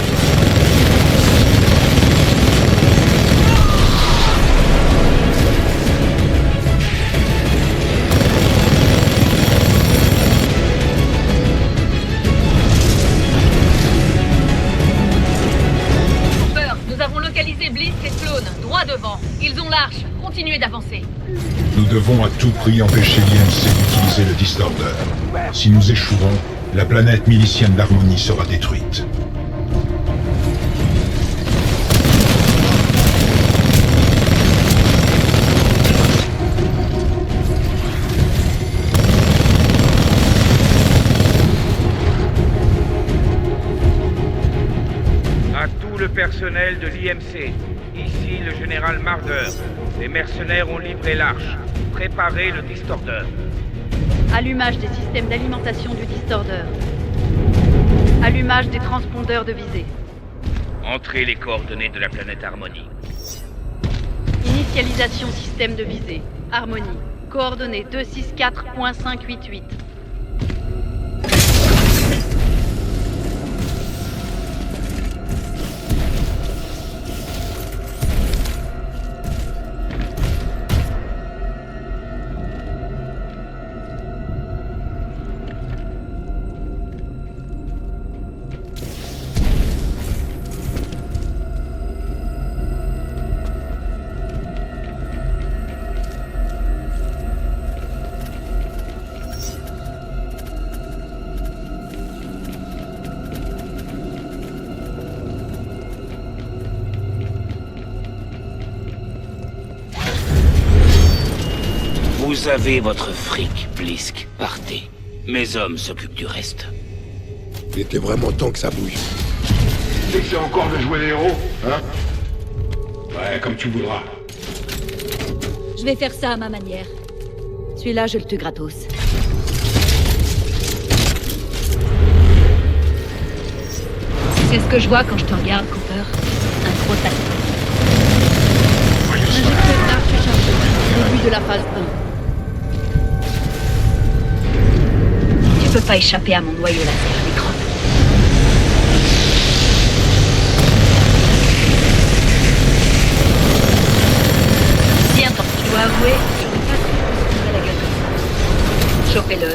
Cooper, nous avons localisé Blisk et Sloan, droit devant. Ils ont l'arche. Continuez d'avancer. Nous devons à tout prix empêcher l'IMC d'utiliser le Distorder. Si nous échouons, la planète milicienne d'Harmonie sera détruite. À tout le personnel de l'IMC, ici le général Marder. Les mercenaires ont livré l'arche. Préparez le Distorder. Allumage des systèmes d'alimentation du Distorder. Allumage des transpondeurs de visée. Entrez les coordonnées de la planète Harmonie. Initialisation système de visée. Harmonie. Coordonnées 264.588. Vous avez votre fric, Blisk. Partez. Mes hommes s'occupent du reste. Il était vraiment temps que ça bouge. C'est encore de jouer les héros, hein? Ouais, comme tu voudras. Je vais faire ça à ma manière. Celui-là, je le tue gratos. C'est ce que je vois quand je te regarde, Cooper. Un gros tas. Injecteur d'arche chargé. Début de la phase 1. Tu peux pas échapper à mon noyau laser, les crottes. Tiens, tant que tu dois avouer, je peux pas trop se la gueule comme ça. Chopez-le.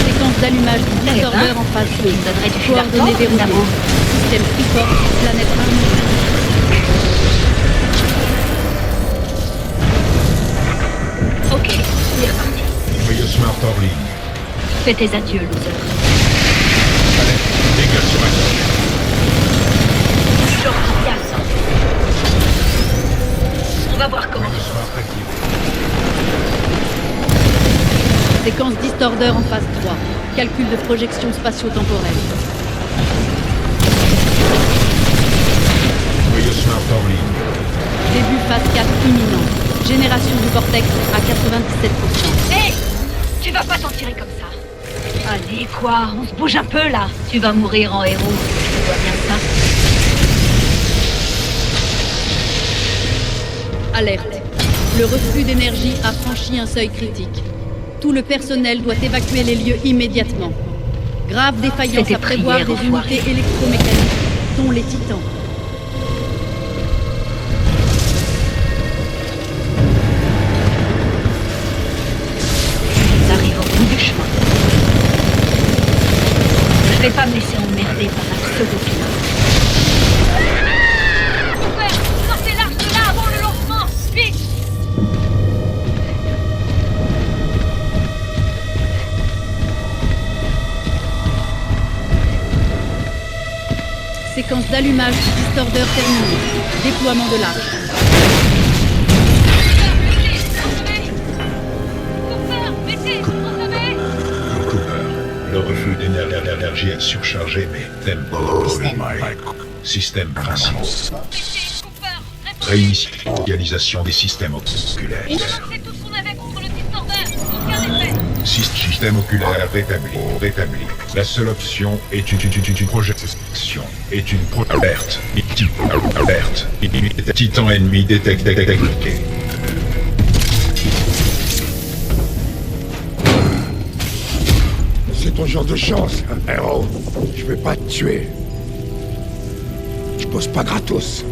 Séquence d'allumage du Distorder en phase 2. Coordonnées verrouillées. Système Freeport, planète Harmonie. Ok, c'est reparti. Voyons Smart hors ligne. Fais tes adieux, loser. Allez, dégage sur ma gueule. Je reviens ça. On va voir comment. Voyons Smart activé. Séquence Distorder en phase 3. Calcul de projection spatio-temporelle. Voyons Smart hors ligne. Début phase 4 imminent. Génération du cortex à 97%. Hé, tu vas pas t'en tirer comme ça. Allez, quoi, on se bouge un peu, là. Tu vas mourir en héros. Tu vois bien ça. Alerte. Le reflux d'énergie a franchi un seuil critique. Tout le personnel doit évacuer les lieux immédiatement. Grave défaillance C'était à prévoir prière, des enfoiré. unités électromécaniques, dont les titans. Ils arrivent au bout du chemin. Je vais pas me laisser emmerder par un pseudo-pilote. Cooper, sortez l'arche de là avant le lancement! Vite! Séquence d'allumage du distorder terminée. Déploiement de l'arche. Le reflux d'énergie est surchargé, mais tempo. Système principal. Réinitialisation des systèmes oculaires. C'est tout ce qu'on avait contre le distorder. Aucun effet. Système oculaire rétabli. La seule option est une projection. Alerte. Alerte. Titan ennemi détecté. C'est ton genre de chance, hein, héros. Je vais pas te tuer. Je pose pas gratos.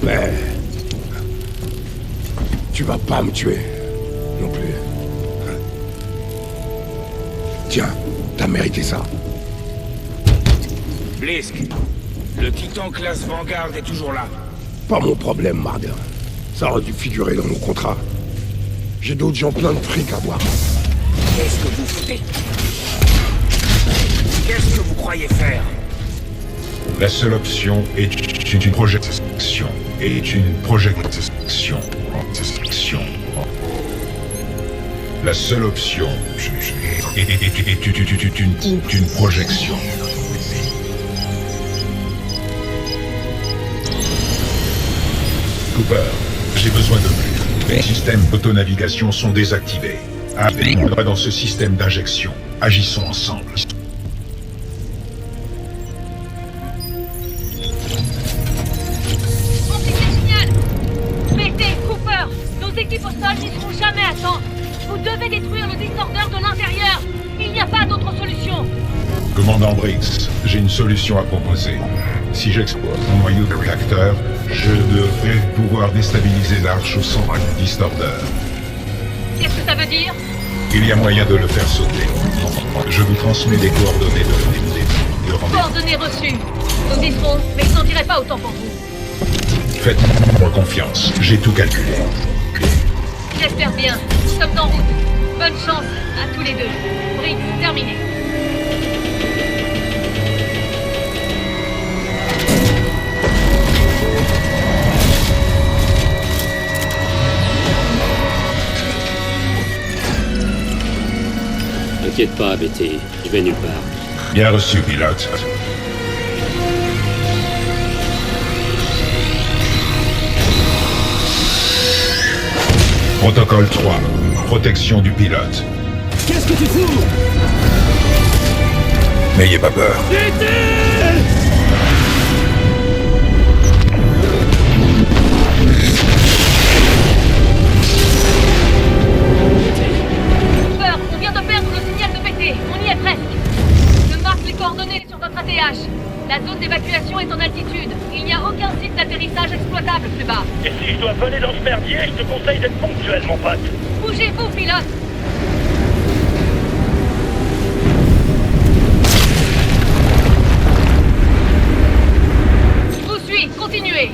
Mais... tu vas pas me tuer. Non plus. Hein. Tiens, t'as mérité ça. Blisk, le Titan classe Vanguard est toujours là. Pas mon problème, Marder. Ça aurait dû figurer dans mon contrat. J'ai d'autres gens plein de fric à voir. Qu'est-ce que vous foutez? Qu'est-ce que vous croyez faire? La seule option est une projection. La seule option est une projection. Cooper, j'ai besoin de plus. Les systèmes d'autonavigation sont désactivés. Arrivez dans ce système d'injection. Agissons ensemble. Mettez, Cooper! Nos équipes au sol n'y seront jamais à temps! Vous devez détruire le distorder de l'intérieur! Il n'y a pas d'autre solution! Commandant Briggs, j'ai une solution à proposer. Si j'exploite mon noyau de réacteur, je devrais pouvoir déstabiliser l'arche au centre du distorder. Qu'est-ce que ça veut dire? Il y a moyen de le faire sauter. Je vous transmets les coordonnées de rendez-vous. Coordonnées reçues! Nous y serons, mais je n'en dirai pas autant pour vous. Faites-moi confiance, j'ai tout calculé. J'espère bien. Nous sommes en route. Bonne chance à tous les deux. Briggs, terminé. T'inquiète pas, BT, je vais nulle part. Bien reçu, pilote. Protocole 3. Protection du pilote. Qu'est-ce que tu fous? N'ayez pas peur. Cooper, on vient de perdre le signal de BT. On y est presque. Je marque les coordonnées sur votre ATH. La zone d'évacuation est en altitude. Il n'y a aucun site d'atterrissage exploitable plus bas. Et si je dois voler dans ce merdier, je te conseille d'être ponctuel, mon pote. Bougez-vous, pilote! Je vous suis, continuez!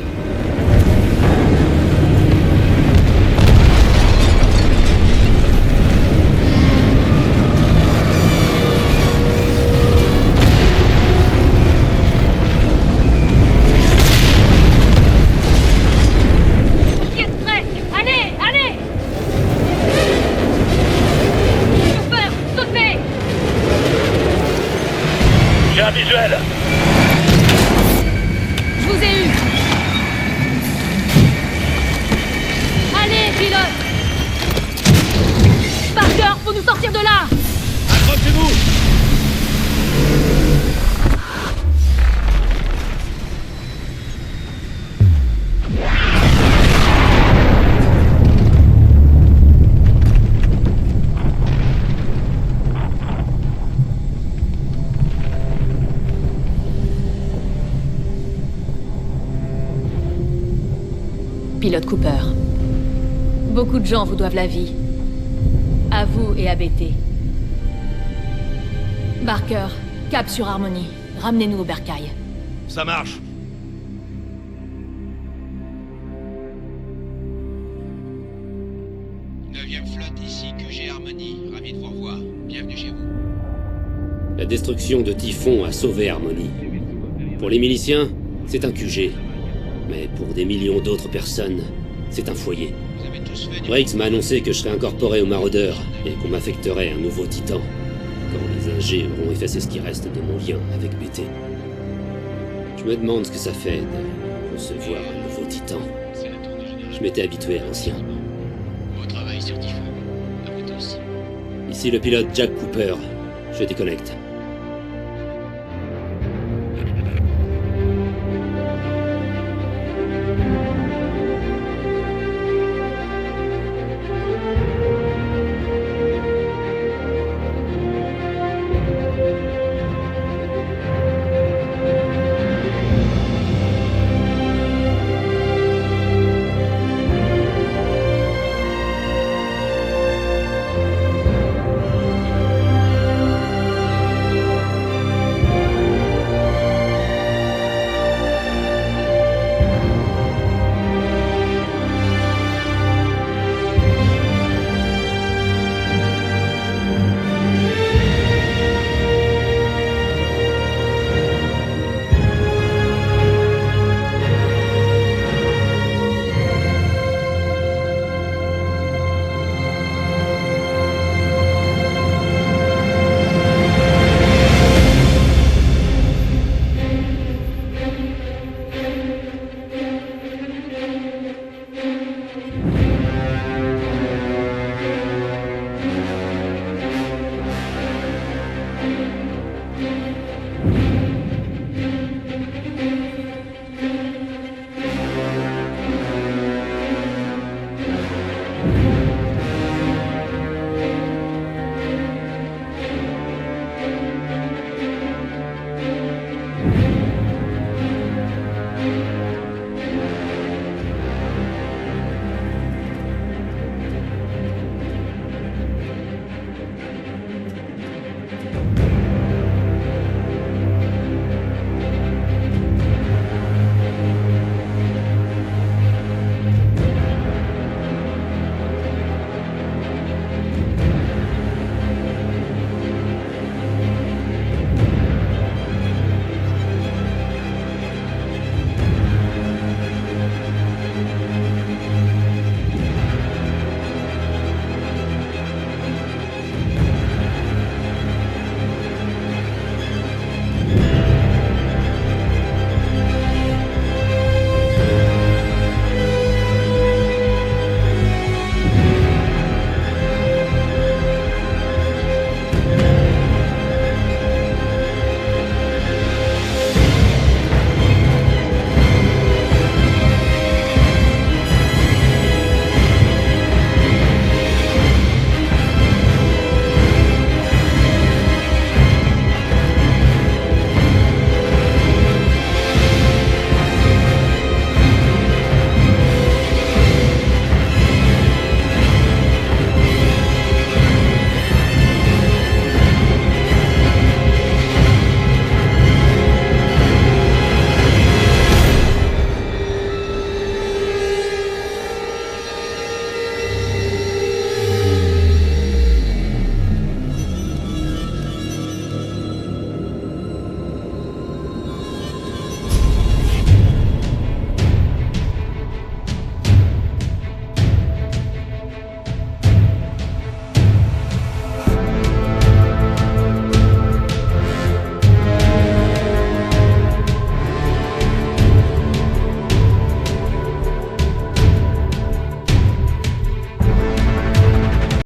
Vous y êtes presque! Allez, allez! Cooper, sautez! J'ai un visuel. Je vous ai eu! Allez, pilote! Parker, faut nous sortir de là! Accrochez-vous! Pilote Cooper. Beaucoup de gens vous doivent la vie. À vous et à BT. Barker, cap sur Harmony. Ramenez-nous au bercail. Ça marche. Flotte ici, QG Harmony. Ravi de vous revoir. Bienvenue chez vous. La destruction de Typhon a sauvé Harmony. Pour les miliciens, c'est un QG. Mais pour des millions d'autres personnes, c'est un foyer. Briggs m'a annoncé que je serais incorporé aux maraudeurs et qu'on m'affecterait un nouveau titan. Quand les AG auront effacé ce qui reste de mon lien avec BT. Je me demande ce que ça fait de recevoir un nouveau titan. Je m'étais habitué à l'ancien. Beau travail sur Typhon. À vous tous. Ici le pilote Jack Cooper. Je déconnecte.